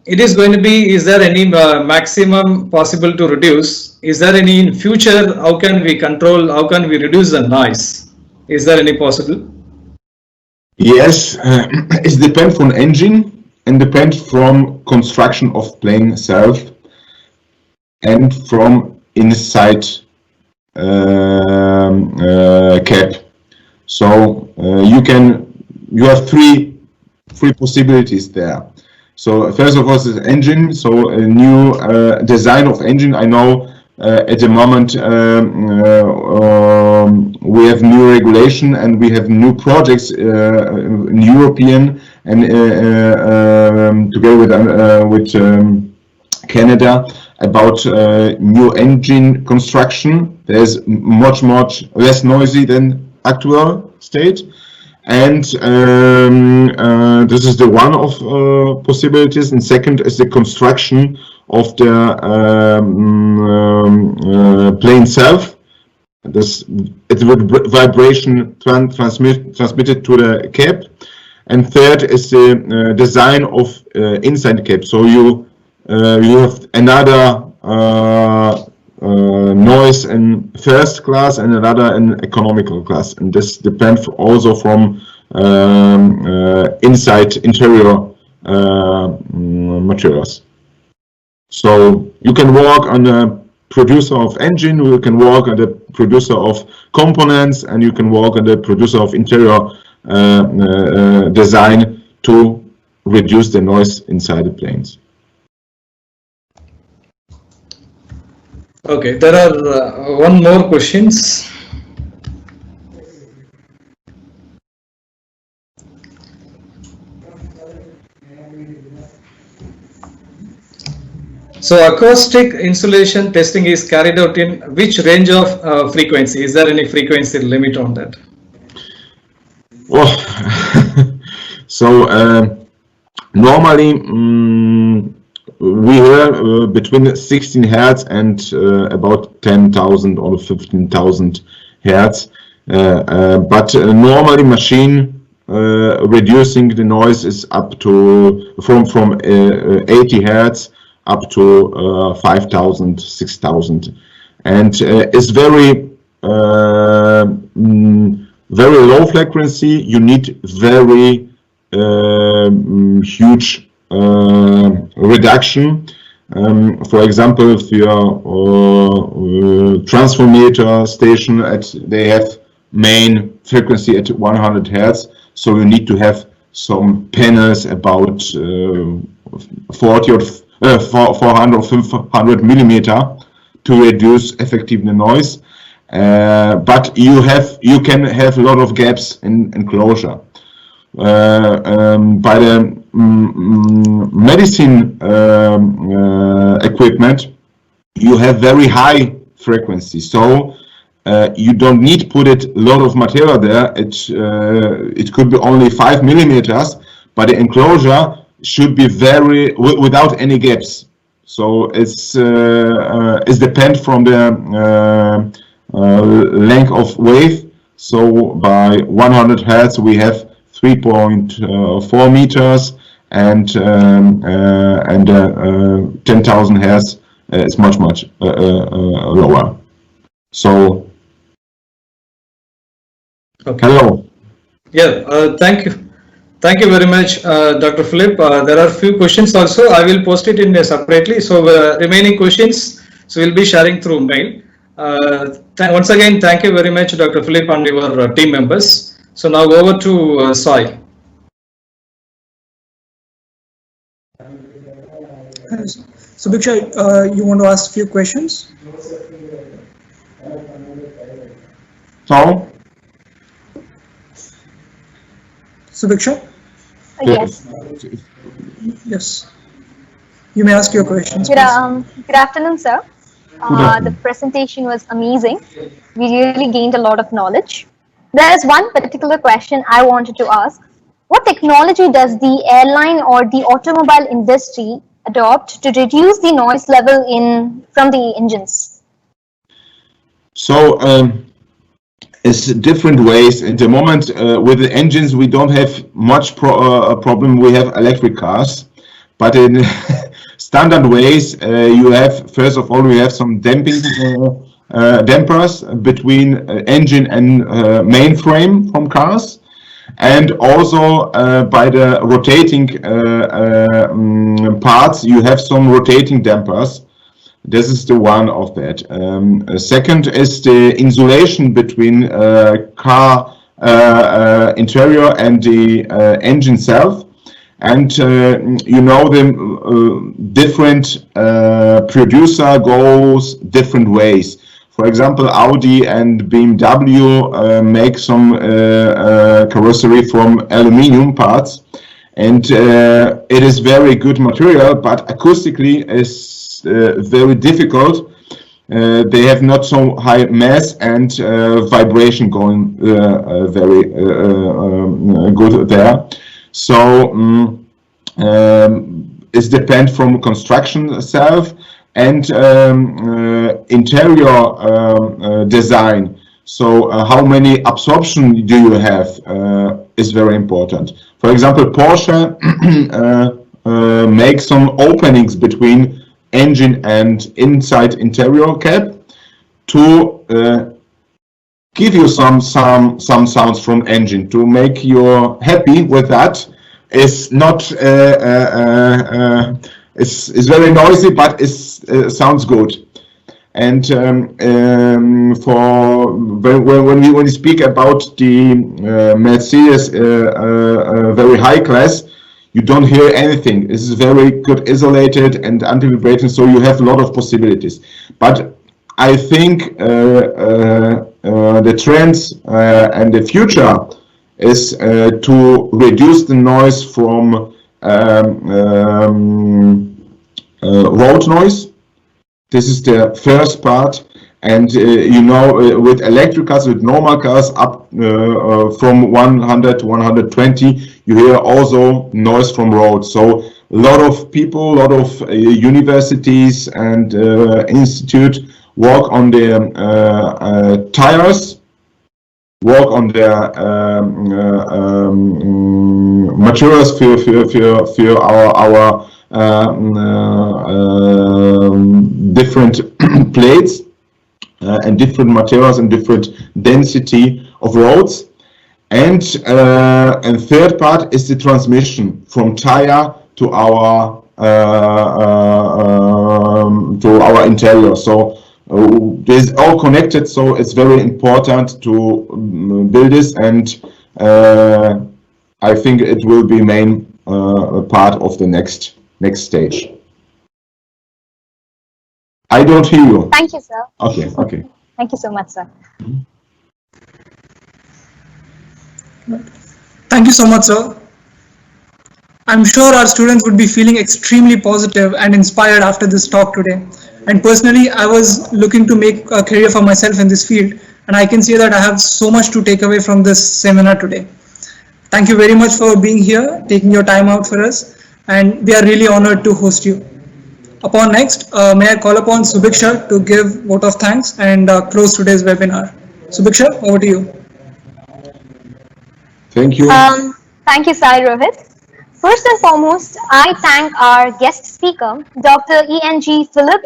It is going to be, is there any maximum possible to reduce? Is there any in future, how can we control, how can we reduce the noise? Is there any possible?
Yes, it depends from engine and depends from construction of plane itself and from inside cap. So you have three possibilities there. So first of all is engine. So a new design of engine. I know at the moment we have new regulation and we have new projects in European and together with Canada about new engine construction. There's much less noisy than actual state. And this is the one of possibilities. And second is the construction of the plane itself. It's with vibration transmitted to the cap. And third is the design of inside the cap. So you have another noise in first class and another in economical class, and this depends also from interior materials. So you can work on the producer of engine, you can work on the producer of components, and you can work on the producer of interior design to reduce the noise inside the planes.
Okay, there are one more questions. So acoustic insulation testing is carried out in which range of frequency? Is there any frequency limit on that?
Well, so normally we have between 16 hertz and about 10,000 or 15,000 hertz. But normally machine reducing the noise is up to from 80 hertz up to 5,000, 6,000, and it's very low frequency. You need very huge reduction. For example, if your transformator station they have main frequency at 100 hertz, So you need to have some panels about 40 or 400 or 500 millimeter to reduce effective noise. But you can have a lot of gaps in enclosure. By the medicine equipment, you have very high frequency, so you don't need to put a lot of material there. It could be only 5 millimeters, but the enclosure should be without any gaps. So it's depend from the length of wave. So by 100 hertz we have 3.4 meters, and 10,000 hertz is much lower. So
Okay.
hello.
Yeah, thank you. Thank you very much, Dr. Filip. There are few questions also. I will post it in separately. So remaining questions, so we'll be sharing through mail. Once again, thank you very much, Dr. Filip, and your team members. So now over to Sai.
Subiksha, you want to ask a few questions?
So
Subiksha?
Yes.
Yes. You may ask your questions.
Good afternoon, sir. The presentation was amazing. We really gained a lot of knowledge. There is one particular question I wanted to ask. What technology does the airline or the automobile industry adopt to reduce the noise level from the engines?
So it's different ways. At the moment, with the engines, we don't have much problem. We have electric cars, but in standard ways, you have, first of all, we have some damping dampers between engine and mainframe from cars, and also by the rotating parts, you have some rotating dampers. This is the one of that. Second is the insulation between car interior and the engine itself. And you know, the different producer goes different ways. For example, Audi and BMW make some carrossery from aluminium parts, and it is very good material, but acoustically is very difficult. They have not so high mass and vibration going very good there. So it depends from construction itself and interior design. So how many absorption do you have is very important. For example, Porsche makes some openings between engine and inside interior cap to give you some sounds from engine to make you happy with that. It's not it's very noisy, but it sounds good. And for when we speak about the Mercedes very high class, you don't hear anything. This is very good isolated and anti-vibrating, so you have a lot of possibilities. But I think the trends and the future is to reduce the noise from road noise. This is the first part. And you know, with electric cars, with normal cars, up from 100 to 120, you hear also noise from roads. So a lot of people, a lot of universities and institute work on their tires, work on their materials for our different plates. And different materials and different density of roads, and third part is the transmission from tire to our interior. So this is all connected. So it's very important to build this, and I think it will be main part of the next stage. I don't hear you.
Thank you, sir.
Okay, okay.
Thank you so much, sir.
Thank you so much, sir. I'm sure our students would be feeling extremely positive and inspired after this talk today. And personally, I was looking to make a career for myself in this field, and I can see that I have so much to take away from this seminar today. Thank you very much for being here, taking your time out for us, and we are really honored to host you. Upon next, may I call upon Subiksha to give vote of thanks and close today's webinar. Subiksha, over to you.
Thank you.
Thank you, Sai Rohit. First and foremost, I thank our guest speaker, Dr. E.N.G. Filip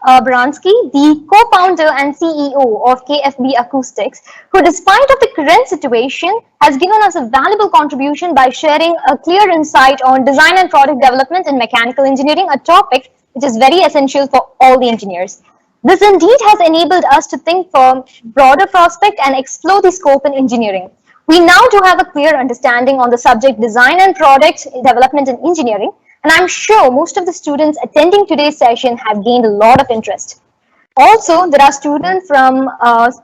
Baranski, the co-founder and CEO of KFB Acoustics, who despite of the current situation has given us a valuable contribution by sharing a clear insight on design and product development in mechanical engineering, a topic which is very essential for all the engineers. This indeed has enabled us to think from broader prospect and explore the scope in engineering. We now do have a clear understanding on the subject design and product development in engineering, and I'm sure most of the students attending today's session have gained a lot of interest. Also, there are students from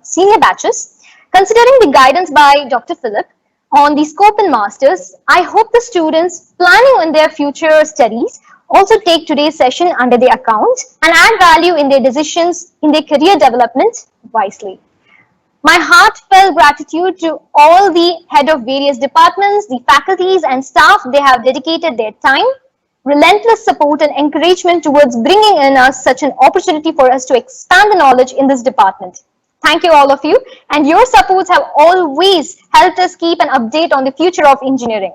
senior batches. Considering the guidance by Dr. Filip on the scope in masters, I hope the students planning on their future studies also take today's session under their account and add value in their decisions in their career development wisely. My heartfelt gratitude to all the head of various departments, the faculties and staff. They have dedicated their time, relentless support and encouragement towards bringing in us such an opportunity for us to expand the knowledge in this department. Thank you all of you, and your supports have always helped us keep an update on the future of engineering.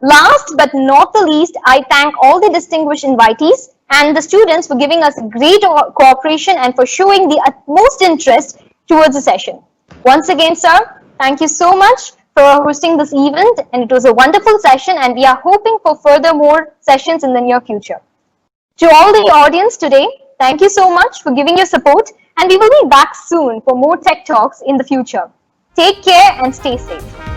Last but not the least, I thank all the distinguished invitees and the students for giving us great cooperation and for showing the utmost interest towards the session. Once again, sir, thank you so much for hosting this event, and it was a wonderful session, and we are hoping for further more sessions in the near future. To all the audience today, thank you so much for giving your support, and we will be back soon for more tech talks in the future. Take care and stay safe.